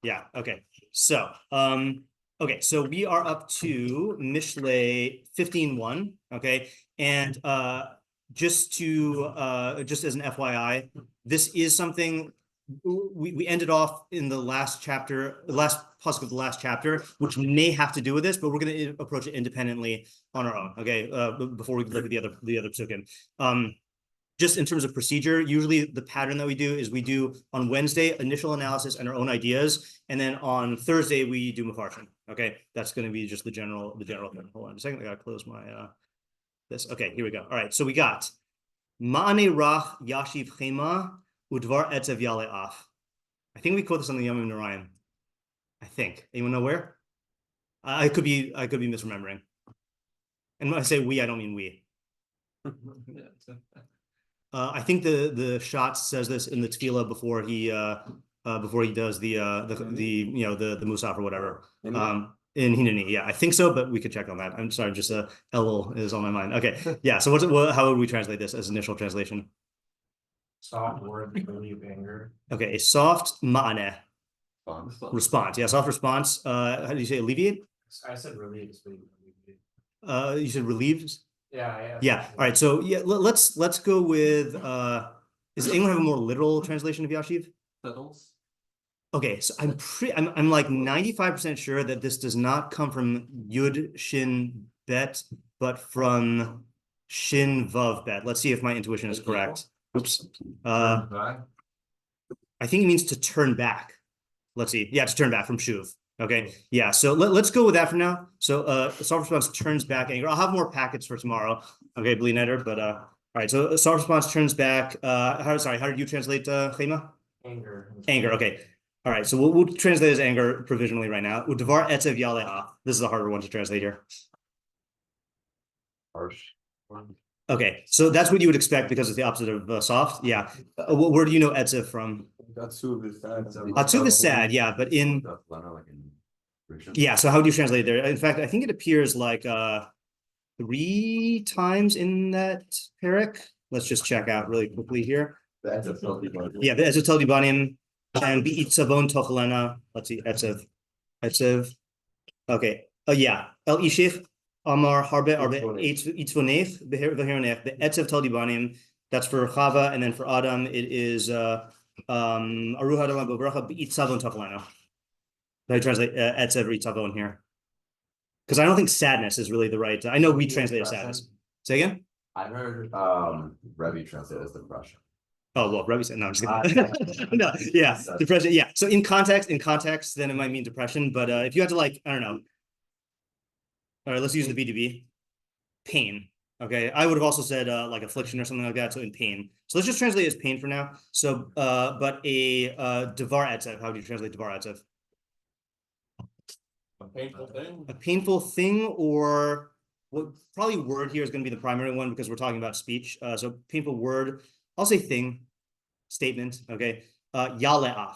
Yeah. Okay. So, okay. So we are up to Mishlei 15:1. Okay. And just as an FYI, this is something we ended off in the last chapter, the last pasuk of the last chapter, which may have to do with this, but we're going to approach it independently on our own. Okay. Before we look at the other pasukim. Just in terms of procedure, usually the pattern that we do is we do on Wednesday initial analysis and our own ideas, and then on Thursday we do meforshim. Okay, that's going to be just the general thing. Hold on a second, I gotta close my this. Okay, here we go. All right, so we got Ma'ane Rach Yashiv Chema Udvar Etzev Yale Af. I think we quote this on the Yom Narayan. I think. Anyone know where? I could be misremembering. And when I say we, I don't mean we. I think the Shot says this in the tefillah before he does the musaf or whatever. In Hineni, yeah, I think so, but we could check on that. I'm sorry, just Elul is on my mind. Okay, yeah. So how would we translate this as initial translation? Soft word relieve anger. Okay, a soft ma'aneh response. Yeah, soft response. How do you say alleviate? I said relieve. You said relieves. Yeah. All right. So yeah, let's go with. Does anyone have a more literal translation of Yashiv? Settles. Okay, so I'm like 95% sure that this does not come from Yud Shin Bet, but from Shin Vav Bet. Let's see if my intuition is correct. Oops. I think it means to turn back. Let's see. Yeah, to turn back from Shuv. Okay. Yeah. So let's go with that for now. So soft response turns back anger. I'll have more packets for tomorrow. Okay, Bli Neder. But all right. So soft response turns back. How did you translate Chema? Anger. Okay. All right. So we'll translate as anger provisionally right now. Udvar etzev yale'ah. This is a harder one to translate here. Harsh. Okay. So that's what you would expect because it's the opposite of soft. Yeah. Where do you know etzev from? Atzuv is sad. Atzuv is sad. Yeah. But yeah. So how do you translate it there? In fact, I think it appears like 3 times in that parak. Let's just check out really quickly here. Yeah, the Etzev Tel Dibanim and Be'itzavon Tochelena. Let's see, Etzev. Okay. Yeah. El Ishich Amar Harbe Arbe Itzvonech Beheronech. The Etzev Tel Dibanim. That's for Chava, and then for Adam it is Aruha Dalam Bobracha Be'itzavon Tochelena. I translate Etzev Itzavon here because I don't think sadness is really the right. I know we translate sadness. Say again. I heard Rebbe translate as depression. Oh well, Rebbe said no. I'm just kidding. No, yeah, depression. Yeah. So in context, then it might mean depression. But if you had to I don't know. All right, let's use the B2B. Pain. Okay, I would have also said like affliction or something like that. So in pain. So let's just translate it as pain for now. So but a devar etzev. How do you translate devar etzev? A painful thing. A painful thing, or what? Probably word here is going to be the primary one because we're talking about speech. So painful word. I'll say thing, statement. Okay. Yale'ach.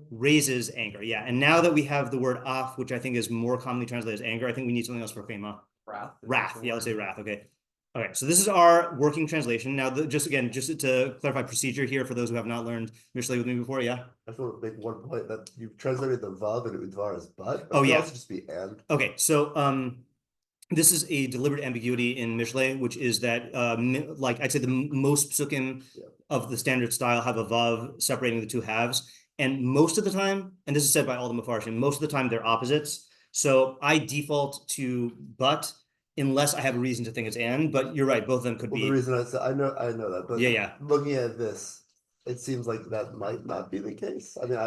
Raises anger. Yeah. And now that we have the word af, which I think is more commonly translated as anger, I think we need something else for chema. Wrath. Yeah, let's say wrath. Okay. Okay. So this is our working translation. Now, just to clarify procedure here for those who have not learned Mishlei with me before. Yeah. I just want to make one point that you translated the vav and udvar as but. Oh yeah. Also just be and. Okay. So this is a deliberate ambiguity in Mishlei, which is that, like I'd say, the most psukim of the standard style have a vav separating the two halves, and most of the time, and this is said by all the meforshim, most of the time they're opposites. So I default to but unless I have a reason to think it's and. But you're right, both of them could be. The reason I know that, but yeah. Looking at this, it seems like that might not be the case. I mean,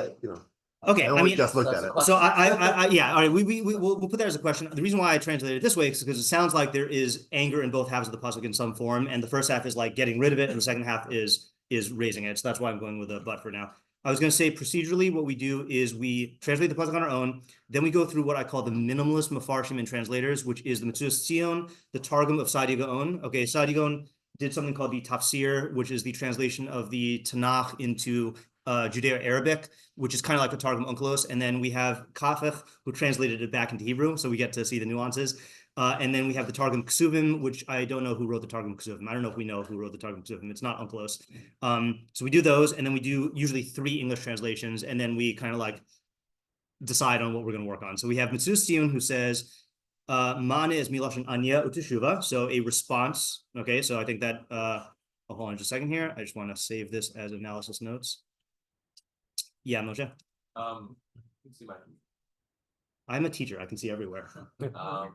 Okay, I mean, just looked at it. So yeah, all right. We'll put that as a question. The reason why I translated it this way is because it sounds like there is anger in both halves of the pasuk in some form, and the first half is like getting rid of it, and the second half is raising it. So that's why I'm going with a but for now. I was going to say procedurally, what we do is we translate the pasuk on our own. Then we go through what I call the minimalist meforshim and translators, which is the Metzudas ציון, the Targum of Saadia Gaon. Okay, Saadia Gaon did something called the Tafsir, which is the translation of the Tanakh into Judeo-Arabic, which is kind of like the Targum Onkelos, and then we have Kafech, who translated it back into Hebrew, so we get to see the nuances. And then we have the Targum Ksuvim, which I don't know who wrote the Targum Ksuvim. I don't know if we know who wrote the Targum Ksuvim. It's not Onkelos. So we do those, and then we do usually 3 English translations, and then we kind of like decide on what we're going to work on. So we have Mitzus Tziyun, who says, Mane is milashon anya uteshuva, so a response. Okay, so I think that, hold on just a second here. I just want to save this as analysis notes. Yeah, Moshe. You can see my. I'm a teacher. I can see everywhere. Um,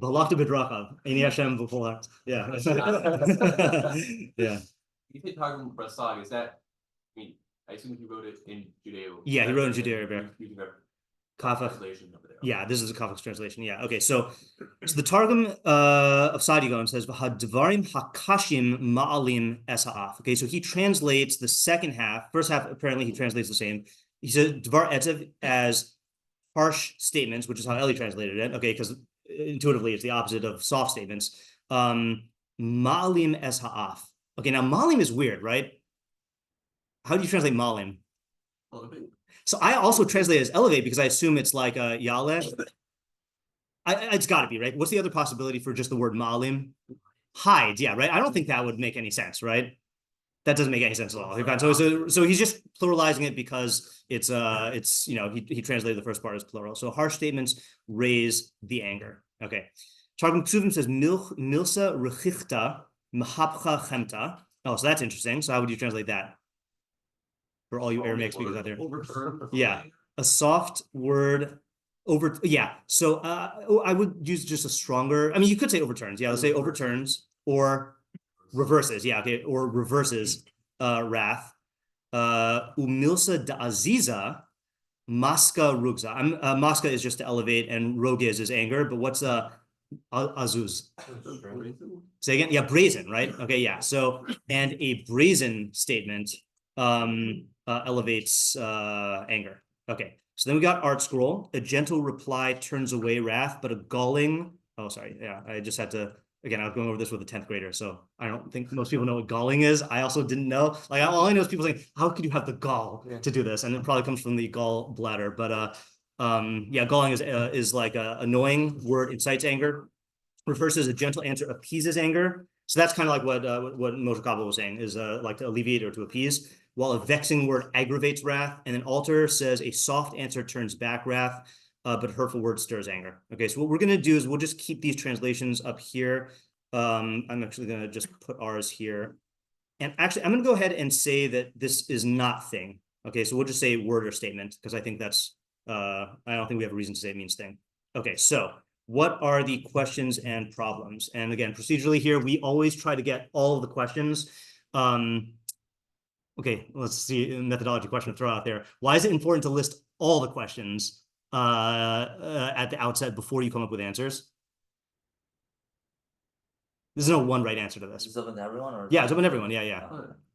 Balachta b'drachav, Eini Hashem b'chol. Yeah. Yeah. You say Targum Rasag, is that? I mean, I assume he wrote it in Judeo. Yeah, he wrote in Judeo-Arabic. Kafach. Translation over there. Yeah, this is a Kafach translation. Yeah. Okay. So the Targum of Sadigon says V'hadvarim hakashim ma'alim es ha'af. Okay, so he translates the second half. First half apparently he translates the same. He said dvar etzev as harsh statements, which is how Eli translated it. Okay, because intuitively it's the opposite of soft statements. Ma'alim es ha'af. Okay, now ma'alim is weird, right? How do you translate ma'alim? So I also translate it as elevate because I assume it's like a yale. It's got to be, right? What's the other possibility for just the word ma'alim? Hide, yeah, right? I don't think that would make any sense, right? That doesn't make any sense at all. So he's just pluralizing it because it's you know, he translated the first part as plural. So harsh statements raise the anger. Okay. Targum Ksuvim says milsa rechichta mahapcha chemta. Oh, so that's interesting. So how would you translate that? For all you Aramaic speakers out there. Yeah. A soft word over, yeah. So I would use just a stronger, I mean, you could say overturns. Yeah, let's say overturns or reverses. Yeah, okay, or reverses wrath. Umilsa da aziza, maska rugza. Maska is just to elevate and rogiz is anger, but what's azuz? Say again? Yeah, brazen, right? Okay, yeah. So, and a brazen statement elevates anger. Okay. So then we got art scroll. A gentle reply turns away wrath, but a galling. Oh, sorry. Yeah, I just had to. Again, I was going over this with a 10th grader, so I don't think most people know what galling is. I also didn't know. Like, all I know is people saying, "How could you have the gall to do this?" And it probably comes from the gall bladder. But yeah, galling is like a annoying word, incites anger. Refers to as a gentle answer, appeases anger. So that's kind of like what Moshe Kabbalah was saying is like to alleviate or to appease. While a vexing word aggravates wrath, and an alter says a soft answer turns back wrath, but a hurtful word stirs anger. Okay, so what we're going to do is we'll just keep these translations up here. I'm actually going to just put ours here. And actually, I'm going to go ahead and say that this is not thing. Okay, so we'll just say word or statement, because I think that's, I don't think we have a reason to say it means thing. Okay, so what are the questions and problems? And again, procedurally here, we always try to get all of the questions. Okay, let's see a methodology question to throw out there. Why is it important to list all the questions at the outset before you come up with answers? There's no one right answer to this. Is it open to everyone? Or yeah, it's open to everyone. Yeah.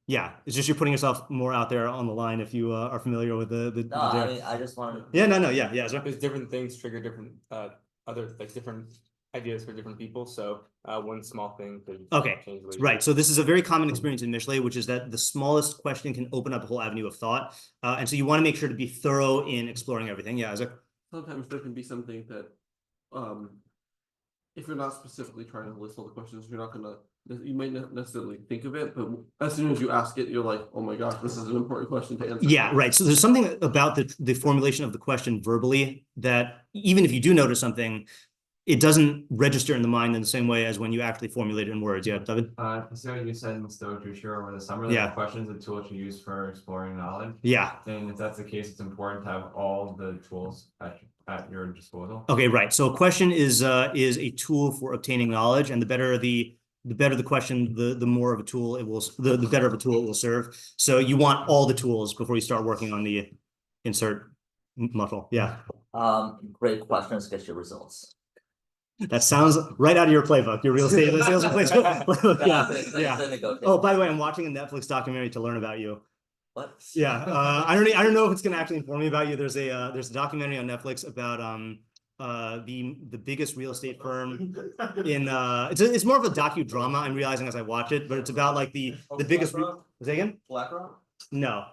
Yeah, it's just you're putting yourself more out there on the line if you are familiar with the no, I mean, I just wanted. Yeah, yeah. So because different things trigger different other like different ideas for different people. So one small thing could change the way right. So this is a very common experience in Mishlei, which is that the smallest question can open up a whole avenue of thought. And so you want to make sure to be thorough in exploring everything. Yeah, Isaac? Sometimes there can be something that if you're not specifically trying to list all the questions, you're not gonna, you might not necessarily think of it, but as soon as you ask it, you're like, oh my gosh, this is an important question to answer. Yeah, right. So there's something about the formulation of the question verbally that even if you do notice something, it doesn't register in the mind in the same way as when you actually formulate it in words. Yeah, David? So you said in Stoic Jew over the summer that questions a tool to use for exploring knowledge. Yeah. And if that's the case, it's important to have all the tools at your disposal. Okay, right. So a question is a tool for obtaining knowledge, and the better the question, the more of a tool it will, the better of a tool it will serve. So you want all the tools before you start working on the insert model. Yeah. Great questions get your results. That sounds right out of your playbook, your real estate sales playbook. Yeah. Oh, by the way, I'm watching a Netflix documentary to learn about you. What? Yeah. I don't know if it's gonna actually inform me about you. There's a documentary on Netflix about the biggest real estate firm in it's more of a docudrama, I'm realizing as I watch it, but it's about like the biggest. Say again? BlackRock? No.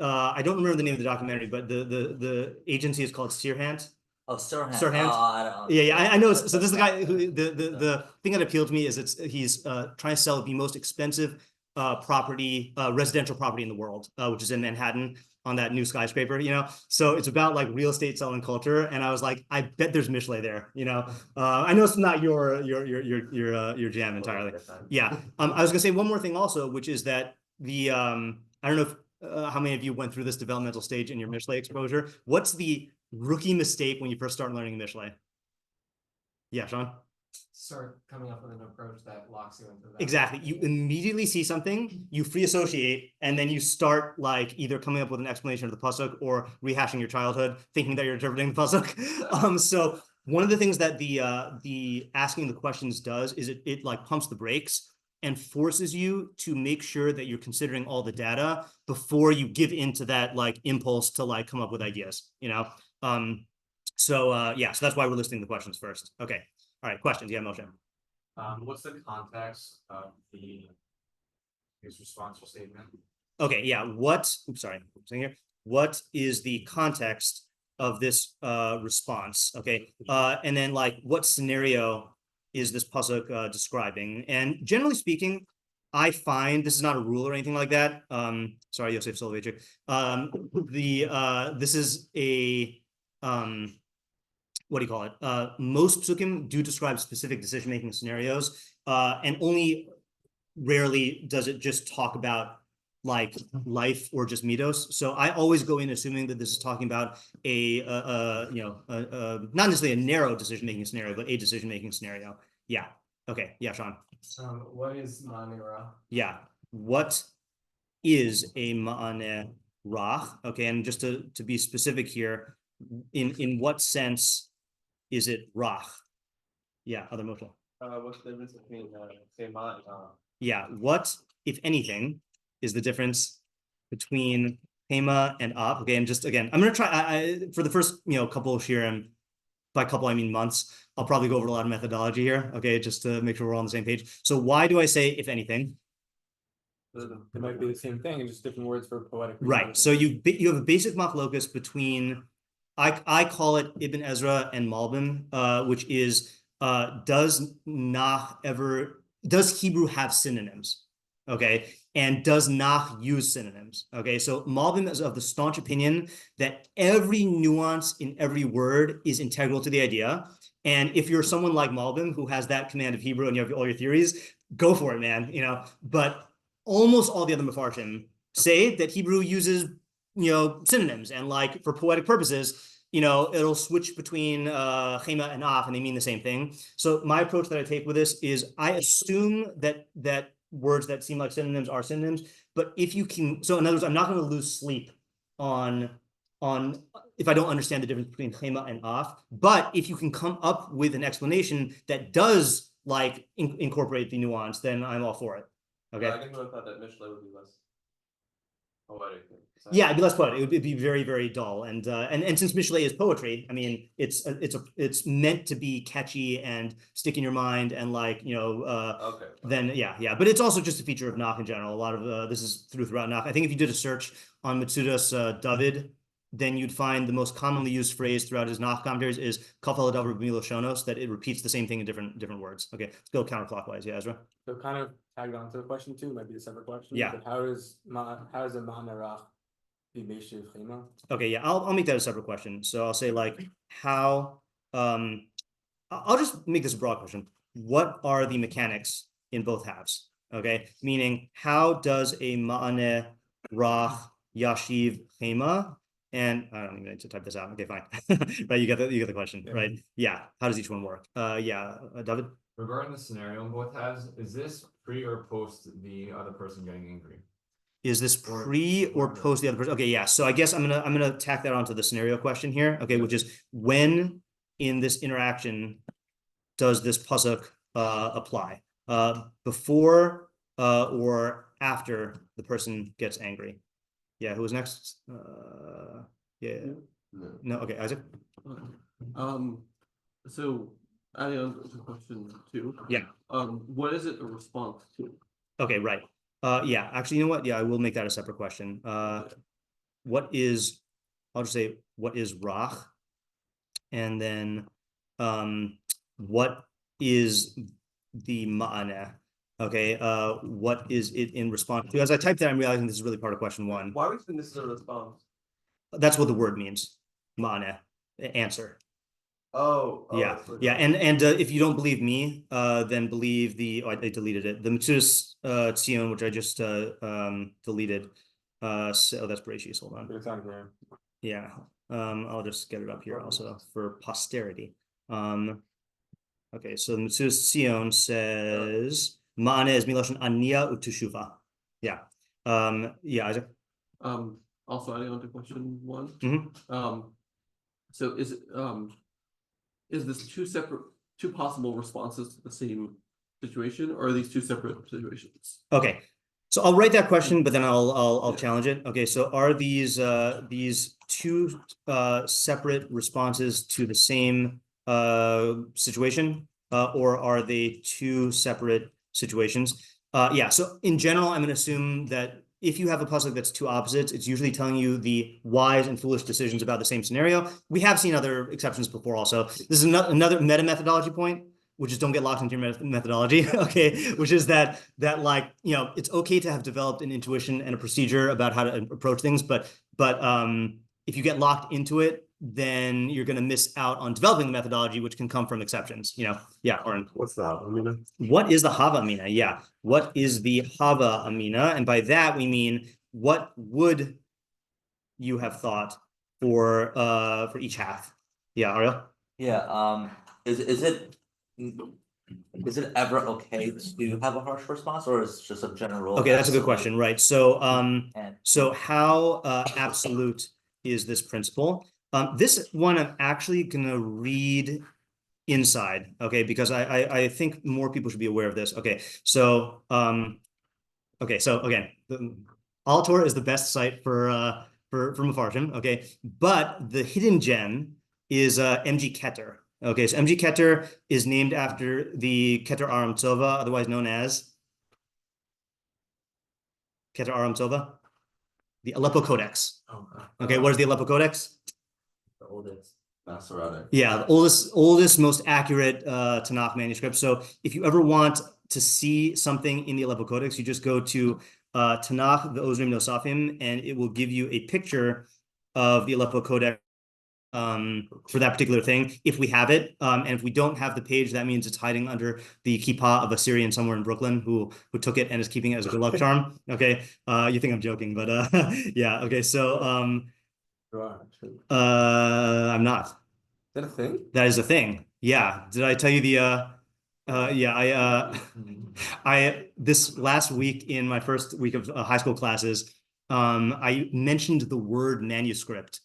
I don't remember the name of the documentary, but the agency is called Sirhan. Oh, Sirhan. Sirhan? I don't know. Yeah, I know. So this is the guy who the thing that appealed to me is he's trying to sell the most expensive property, residential property in the world, which is in Manhattan on that new skyscraper, So it's about like real estate selling culture, and I was like, I bet there's Mishlei there, I know it's not your jam entirely. Yeah. I was gonna say one more thing also, which is that the I don't know if how many of you went through this developmental stage in your Mishlei exposure. What's the rookie mistake when you first start learning Mishlei? Yeah, Sean? Start coming up with an approach that locks you into that. Exactly. You immediately see something, you free associate, and then you start like either coming up with an explanation of the pasuk or rehashing your childhood, thinking that you're interpreting the pasuk. So one of the things that the asking the questions does is it like pumps the brakes and forces you to make sure that you're considering all the data before you give into that like impulse to like come up with ideas, So that's why we're listing the questions first. Okay. All right, questions. Yeah, Moshe. What's the context of his responsible statement? Okay, yeah. What is the context of this response? Okay, and then like what scenario is this pasuk describing? And generally speaking, I find this is not a rule or anything like that. Sorry, Yosef Soloveitchik. This is a what do you call it? Most psukim do describe specific decision-making scenarios, and only rarely does it just talk about like life or just midos. So I always go in assuming that this is talking about not necessarily a narrow decision-making scenario, but a decision-making scenario. Yeah. Okay. Yeah, Sean. What is ma'aneh rach? Yeah. What is a ma'aneh rach? Okay, and just to be specific here, in what sense is it rach? Yeah, other Moshe. What's the difference between Sema and Yeah, what, if anything, is the difference between Hema and Ab? Okay, and just again, I'm gonna try for the first couple of shiurim, by couple I mean months, I'll probably go over a lot of methodology here, okay, just to make sure we're all on the same page. So why do I say if anything? It might be the same thing and just different words for poetic. Right. So you have a basic machlokus between I call it Ibn Ezra and Malbim, which is does Hebrew have synonyms? Okay, and does Nach use synonyms? Okay, so Malbim is of the staunch opinion that every nuance in every word is integral to the idea. And if you're someone like Malbim who has that command of Hebrew and you have all your theories, go for it, man. But almost all the other meforshim say that Hebrew uses synonyms, and like for poetic purposes, it'll switch between chema and af, and they mean the same thing. So my approach that I take with this is I assume that words that seem like synonyms are synonyms, but if you can, so in other words, I'm not going to lose sleep on if I don't understand the difference between chema and af. But if you can come up with an explanation that does like incorporate the nuance, then I'm all for it. Okay. I think I thought that Mishlei would be less poetic. Yeah, it'd be less poetic. It would be very, very dull. And since Mishlei is poetry, I mean, it's meant to be catchy and stick in your mind and like okay. Then yeah. But it's also just a feature of Nach in general. A lot of this is throughout Nach. I think if you did a search on Metzudas David, then you'd find the most commonly used phrase throughout his Nach commentaries is kaf al davar b'milo shonos, that it repeats the same thing in different words. Okay, let's go counterclockwise. Yeah, Ezra. So kind of tagged on to the question too, might be a separate question. Yeah. But how is a ma'aneh rach be meishiv chema? Okay, yeah, I'll make that a separate question. So I'll say like how I'll just make this a broad question. What are the mechanics in both halves? Okay, meaning how does a ma'aneh rach yashiv chema? And I don't even need to type this out. Okay, fine. Right, you got the question, right? Yeah. How does each one work? David? Regarding the scenario in both halves, is this pre or post the other person getting angry? Is this pre or post the other person? Okay, yeah. So I guess I'm gonna tack that onto the scenario question here. Okay, which is when in this interaction does this pasuk apply? Before or after the person gets angry? Yeah, who was next? Yeah. No. Okay, Isaac. So adding on to question 2. Yeah. What is it a response to? Okay, right. Yeah, actually, you know what? Yeah, I will make that a separate question. I'll just say, what is rach? And then, what is the ma'aneh? Okay, what is it in response to? As I type that, I'm realizing this is really part of question 1. Why would this is a response? That's what the word means, ma'aneh, answer. Oh, Yeah, yeah, and if you don't believe me, then believe I deleted it. The Metzudas ציון, which I just deleted. So that's Beraishit. Hold on. It's on here. Yeah, I'll just get it up here also for posterity. Okay, so the Metzudas ציון says ma'aneh is milashon ania u'teshuva. Yeah, yeah, Isaac. Also adding on to question 1. Mm-hmm. So is this two possible responses to the same situation, or are these two separate situations? Okay, so I'll write that question, but then I'll challenge it. Okay, so are these two separate responses to the same situation, or are they two separate situations? Yeah, so in general, I'm going to assume that if you have a pasuk that's two opposites, it's usually telling you the wise and foolish decisions about the same scenario. We have seen other exceptions before also. This is another meta methodology point, which is don't get locked into your methodology, okay? Which is that like, you know, it's okay to have developed an intuition and a procedure about how to approach things, but if you get locked into it, then you're going to miss out on developing the methodology, which can come from exceptions, you know? Yeah, Oren. What's that? What is the hava amina? Yeah. What is the hava amina? And by that, we mean, what would you have thought for each half? Yeah, Ariel? Yeah, is it ever okay to have a harsh response, or is it just a general? Okay, that's a good question, right? So, so how absolute is this principle? This one I'm actually gonna read inside, okay, because I think more people should be aware of this. Okay, so again, Alator is the best site for meforshim, okay, but the hidden gem is MG Keter. Okay, so MG Keter is named after the Keter Aram Tzova, otherwise known as Keter Aram Tzova, the Aleppo Codex. Okay, what is the Aleppo Codex? The oldest. Masoretic. Yeah, the oldest, most accurate Tanakh manuscript. So if you ever want to see something in the Aleppo Codex, you just go to Tanakh, the Ozrim Nosafim, and it will give you a picture of the Aleppo Codex for that particular thing, if we have it. And if we don't have the page, that means it's hiding under the kippah of a Syrian somewhere in Brooklyn who took it and is keeping it as a good luck charm. Okay, you think I'm joking, but yeah. Okay, so I'm not. Is that a thing? That is a thing. Yeah. Did I tell you the yeah, I this last week in my first week of high school classes, I mentioned the word manuscript,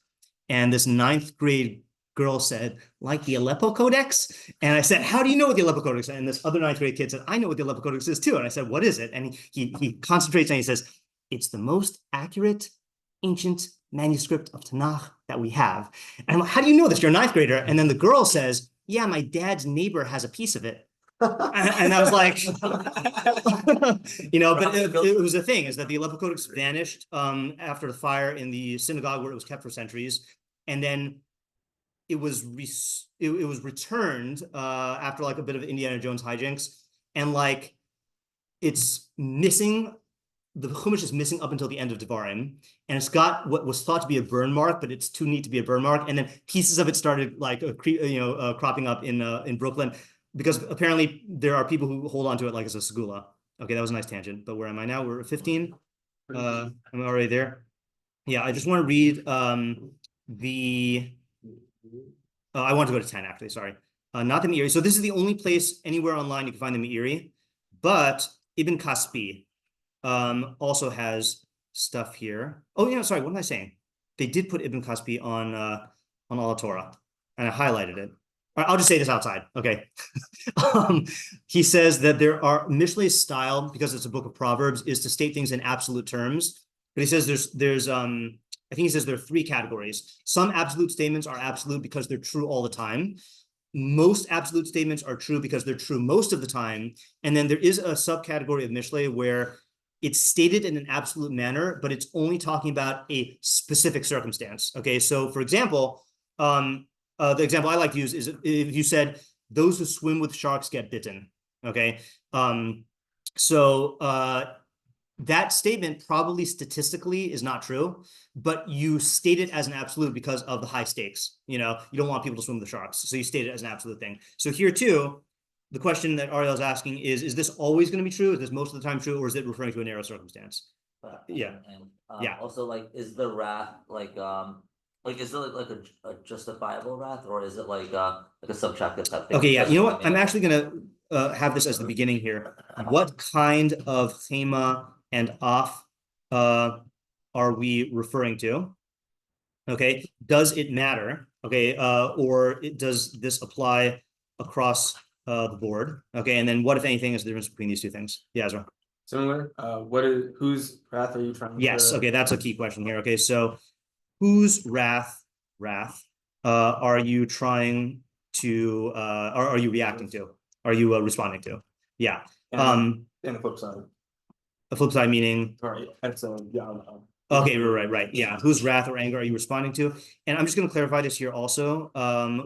and this 9th grade girl said, like the Aleppo Codex? And I said, how do you know what the Aleppo Codex is? And this other 9th grade kid said, I know what the Aleppo Codex is too. And I said, what is it? And he concentrates and he says, it's the most accurate ancient manuscript of Tanakh that we have. And I'm like, how do you know this? You're a 9th grader. And then the girl says, yeah, my dad's neighbor has a piece of it. And I was like, you know, but it was a thing, is that the Aleppo Codex vanished after the fire in the synagogue where it was kept for centuries. And then it was returned after like a bit of Indiana Jones hijinks. And like, it's missing. The Chumash is missing up until the end of Devarim, and it's got what was thought to be a burn mark, but it's too neat to be a burn mark. And then pieces of it started like cropping up in Brooklyn, because apparently there are people who hold on to it like it's a segula. Okay, that was a nice tangent. But where am I now? We're at 15. I'm already there. Yeah, I just want to read I want to go to 10 actually. Sorry, not the Meiri. So this is the only place anywhere online you can find the Meiri, but Ibn Kaspi also has stuff here. Oh, yeah, sorry, what am I saying? They did put Ibn Kaspi on All Torah, and I highlighted it. All right, I'll just say this outside. Okay. He says that there are Mishlei's style, because it's a book of Proverbs, is to state things in absolute terms. But he says there's I think he says there are 3 categories. Some absolute statements are absolute because they're true all the time. Most absolute statements are true because they're true most of the time. And then there is a subcategory of Mishlei where it's stated in an absolute manner, but it's only talking about a specific circumstance. Okay, so for example, the example I like to use is if you said, those who swim with sharks get bitten. Okay, that statement probably statistically is not true, but you state it as an absolute because of the high stakes. You don't want people to swim with the sharks, so you state it as an absolute thing. So here too, the question that Ariel is asking is this always going to be true? Is this most of the time true, or is it referring to a narrow circumstance? Yeah. And also, like, is the wrath like is it like a justifiable wrath, or is it like a subjective type thing? Okay, yeah. You know what? I'm actually gonna have this as the beginning here. What kind of chema and off are we referring to? Okay, does it matter? Okay, or does this apply across the board? Okay, and then what, if anything, is the difference between these two things? Yeah, Ezra. Similar. Whose wrath are you trying Yes, to? okay, that's a key question here. Okay, so whose wrath are you trying to are you reacting to? Are you responding to? Yeah. And the flip side. The flip side meaning? Right. That's Okay, right. Yeah. Whose wrath or anger are you responding to? And I'm just going to clarify this here also,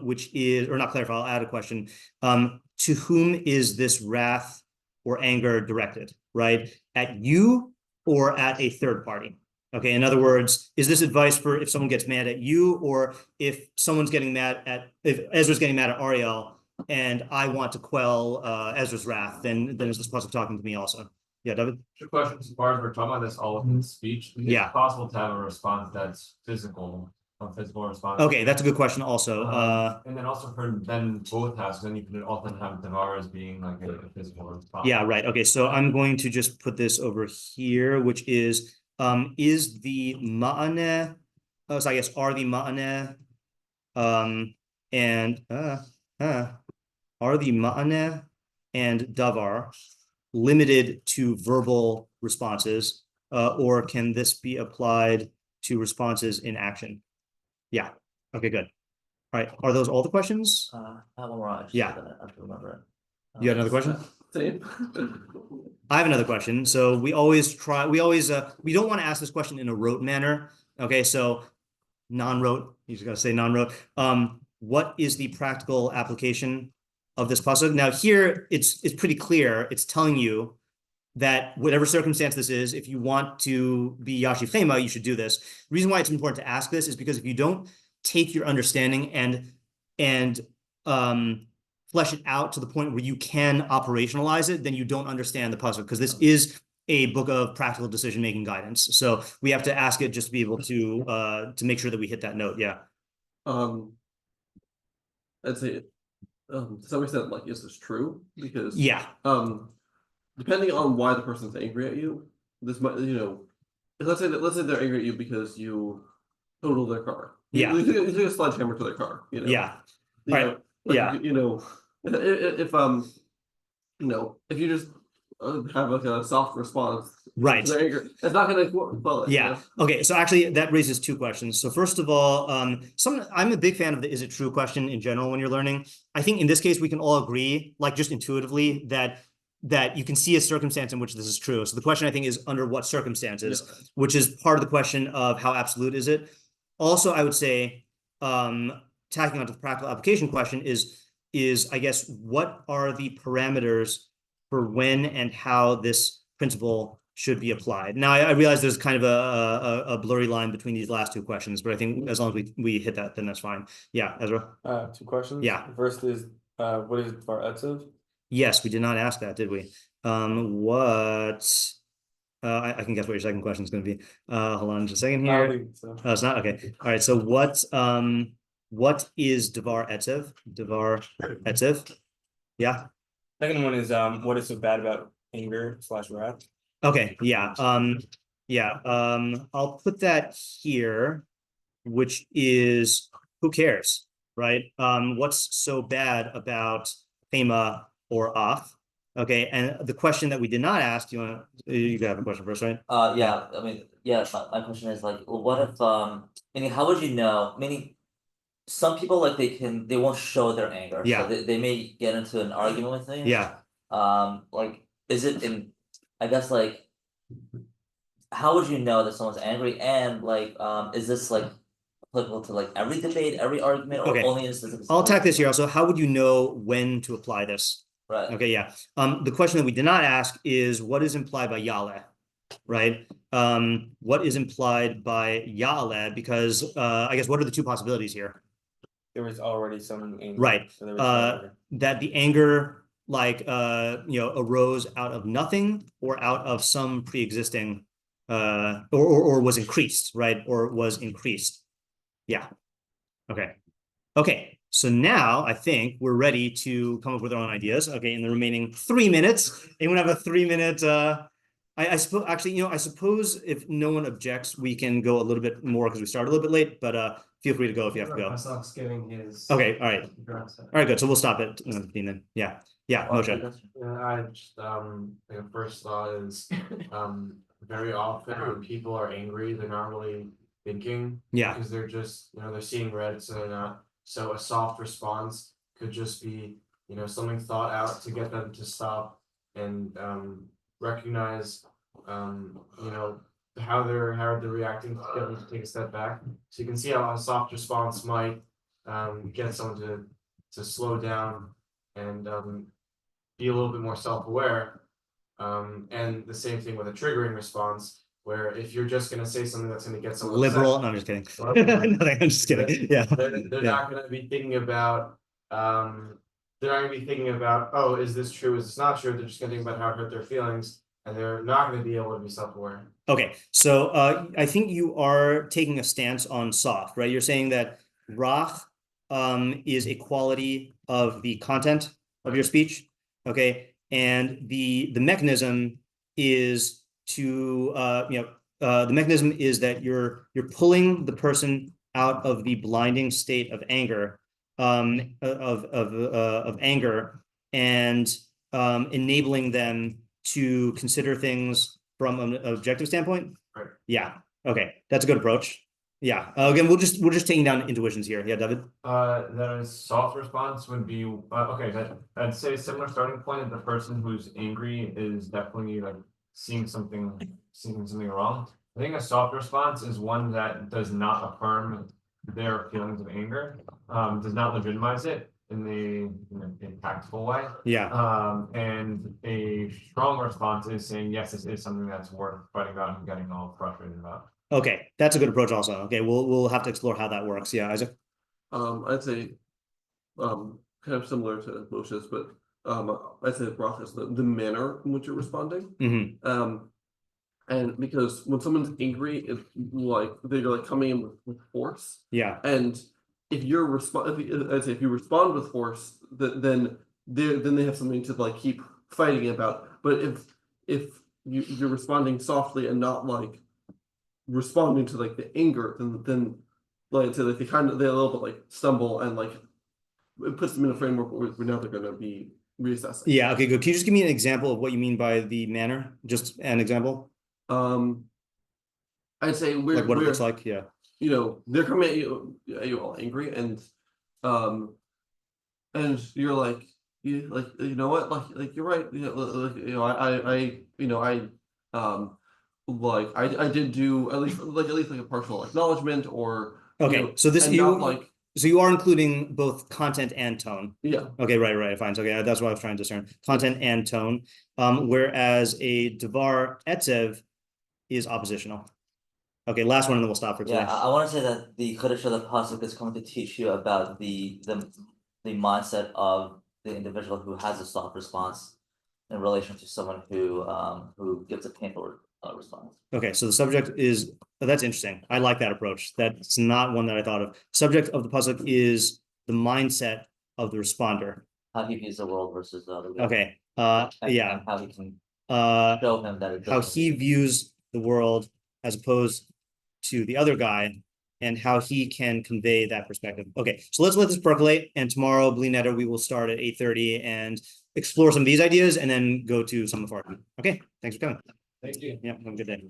which is, or not clarify, I'll add a question. To whom is this wrath or anger directed, right? At you or at a third party? Okay, in other words, is this advice for if someone gets mad at you, or if someone's getting mad at, if Ezra's getting mad at Ariel and I want to quell Ezra's wrath, then is this pasuk talking to me also? Yeah, David? Two questions. As far as we're talking about this all within speech, yeah, it's possible to have a response that's physical, a physical response. Okay, that's a good question also. And then also for then both halves, then you can often have davar as being like a physical response. Yeah, right. Okay, so I'm going to just put this over here, which is the ma'aneh, so I guess are the ma'aneh and are the ma'aneh and davar limited to verbal responses, or can this be applied to responses in action? Yeah. Okay, good. All right. Are those all the questions? I have one more. I have to remember it. You got another question? Same. I have another question. So we always we don't want to ask this question in a rote manner. Okay, so non-rote, you just gotta say non-rote. What is the practical application of this pasuk? Now here, it's pretty clear. It's telling you that whatever circumstance this is, if you want to be Yashiv Chema, you should do this. The reason why it's important to ask this is because if you don't take your understanding and flesh it out to the point where you can operationalize it, then you don't understand the pasuk, because this is a book of practical decision-making guidance. So we have to ask it just to be able to make sure that we hit that note. Yeah. I'd say to some extent, like, is this true? Because depending on why the person's angry at you, this might, let's say they're angry at you because you totaled their car. Yeah. You took a sledgehammer to their car. Yeah. Right. If you just have like a soft response, right, to their anger, it's not going to well. Yeah. Okay. So actually, that raises two questions. So first of all, I'm a big fan of the "is it true" question in general when you're learning. I think in this case we can all agree, like just intuitively, that you can see a circumstance in which this is true. So the question I think is under what circumstances, which is part of the question of how absolute is it. Also, I would say, tacking onto the practical application question is I guess, what are the parameters for when and how this principle should be applied? Now, I realize there's kind of a blurry line between these last two questions, but I think as long as we hit that, then that's fine. Yeah, Ezra? Two questions. Yeah. The first is, what is Dvar Etzev? Yes, we did not ask that, did we? I can guess what your second question is going to be. Hold on just a second here. Oh, it's not? Okay. All right. So what is Dvar Etzev? Dvar Etzev? Yeah. Second one is what is so bad about anger / wrath? Okay. Yeah. I'll put that here, which is who cares, right? What's so bad about Chema or Off? Okay, and the question that we did not ask, you have a question first, right? Yeah, I mean, yeah, my question is like, well, what if meaning how would you know? Meaning some people, like, they won't show their anger. Yeah. So they may get into an argument with me. Yeah. Like, is it in, I guess, like, how would you know that someone's angry? And like, is this like applicable to like every debate, every argument, or Okay. only in specific? I'll attack this here also. How would you know when to apply this? Right. Okay, yeah. The question that we did not ask is what is implied by Yale, right? What is implied by Yale? Because I guess what are the two possibilities here? There was already some anger. Right. So there was That the anger arose out of nothing or out of some pre-existing or was increased, right? Or was increased. Yeah. Okay. So now I think we're ready to come up with our own ideas. Okay, in the remaining 3 minutes, anyone have a 3-minute I suppose actually, I suppose if no one objects, we can go a little bit more because we started a little bit late, but feel free to go if you have to go. Pasuk's giving his. Okay, all right. All right, good. So we'll stop at 15 then. Yeah, Moshe. Yeah, I just the first thought is very often when people are angry, they're not really thinking. Yeah. Because they're just they're seeing red, so they're not. So a soft response could just be something thought out to get them to stop and recognize how they're reacting, to get them to take a step back. So you can see how a soft response might get someone to slow down and be a little bit more self-aware. And the same thing with a triggering response, where if you're just going to say something that's going to get someone liberal, upset, no, I'm just kidding. Nothing, I'm just kidding. Yeah. They're not going to be thinking about oh, is this true? Is this not true? They're just going to think about how it hurt their feelings, and they're not going to be able to be self-aware. Okay, so I think you are taking a stance on soft, right? You're saying that rach is a quality of the content of your speech, okay, and the mechanism is to the mechanism is that you're pulling the person out of the blinding state of anger, of anger, and enabling them to consider things from an objective standpoint. Right. Yeah. Okay, that's a good approach. Yeah. Again, we're just taking down intuitions here. Yeah, David. That a soft response would be okay. That I'd say a similar starting point. The person who's angry is definitely like seeing something wrong. I think a soft response is one that does not affirm their feelings of anger, does not legitimize it in the tactful way. Yeah. And a strong response is saying, yes, this is something that's worth fighting about and getting all frustrated about. Okay, that's a good approach also. Okay, we'll have to explore how that works. Yeah, Isaac. I'd say kind of similar to Moshe's, but I'd say Brock is the manner in which you're responding. Mm-hmm. And because when someone's angry, it's like they're like coming in with force. Yeah. And if you respond with force, then they have something to like keep fighting about. But if you're responding softly and not like responding to like the anger, then like so like they a little bit like stumble and like it puts them in a framework where now they're going to be reassessing. Yeah. Okay. Good. Can you just give me an example of what you mean by the manner? Just an example. I'd say what it looks like. Yeah. They're coming at you all angry, and you're like, you know what, like you're right. I did do at least like a partial acknowledgement or. Okay, so this so you are including both content and tone. Yeah. Okay, right, fine. So okay, that's what I was trying to discern. Content and tone. Whereas a devar etzev is oppositional. Okay, last one and then we'll stop for today. Yeah, I want to say that the Chodesh of the pasuk is going to teach you about the mindset of the individual who has a soft response in relation to someone who gives a painful response. Okay, so the subject is that's interesting. I like that approach. That's not one that I thought of. Subject of the pasuk is the mindset of the responder. How he views the world versus the other. Okay. And how he can show him that how he views the world as opposed to the other guy and how he can convey that perspective. Okay, so let's let this percolate, and tomorrow, Bli Neder, we will start at 8:30 and explore some of these ideas and then go to some of our. Okay, thanks for coming. Thank you. Yeah, have a good day.